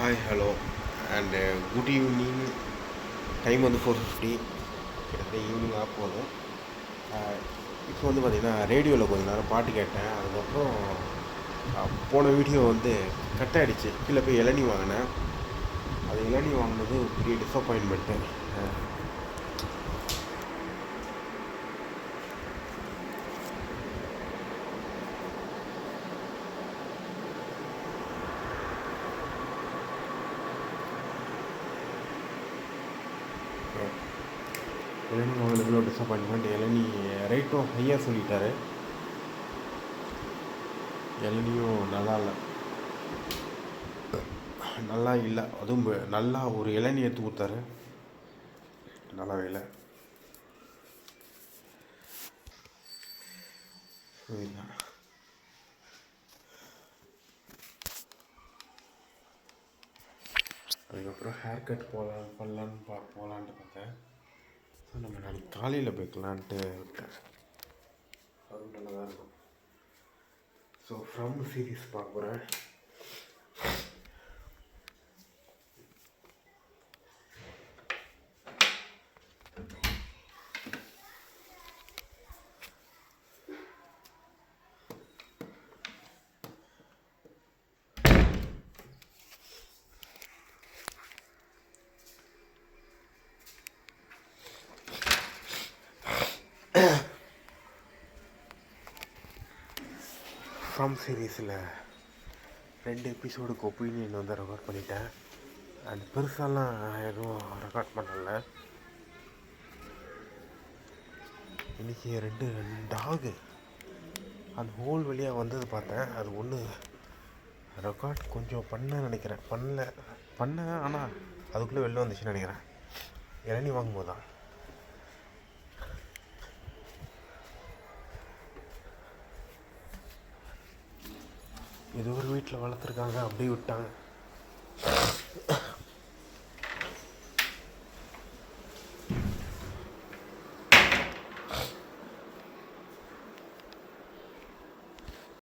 Hi hello and good evening. Time வந்து 4:50, கிட்டத்தட்ட evening ஆக போதும். இப்போ வந்து பார்த்திங்கன்னா ரேடியோவில் கொஞ்சம் நேரம் பாட்டு கேட்டேன். அதுக்கப்புறம் போன வீடியோ வந்து கட் ஆகிடுச்சு. கீழே போய் இளநீ வாங்கினேன். அது இளநீ வாங்கினது பெரிய டிஸப்பாயின்மெண்ட்டு. இளநீ வாங்கினதுல ஒரு டிஸப்பாயின்மெண்ட். இளநீ ரேட்டும் ஹையாக சொல்லிட்டாரு. இளநியும் நல்லா இல்லை. அதுவும் நல்லா ஒரு இளநீ எடுத்து கொடுத்தாரு, நல்லாவே இல்லை. அதுக்கப்புறம் ஹேர் கட் போகலான்ட்டு பார்த்தேன். ஸோ நம்ம நாளைக்கு காலையில் போய்க்கலான்ட்டு விட்டேன். அதுவும் நல்லா தான் இருக்கும். ஸோ ஃப்ரம் சீரீஸ் பார்க்க போகிறேன். ஃப்ரம் சீரீஸில் 2 எபிசோடுக்கு ஒப்பீனியன் வந்து ரெக்கார்ட் பண்ணிட்டேன். அண்ட் பெருசாலாம் எதுவும் ரெக்கார்ட் பண்ணலை. இன்றைக்கி 2 டாகு அந்த ஹோல் வழியாக வந்தது பார்த்தேன். அது ஒன்று ரெக்கார்ட் கொஞ்சம் நினைக்கிறேன். பண்ணேன் ஆனால் அதுக்குள்ளே வெளில வந்துச்சுன்னு நினைக்கிறேன். இளநீ வாங்கும்போது தான். ஏதோ ஒரு வீட்டில் வளர்த்துருக்காங்க, அப்படியே விட்டாங்க.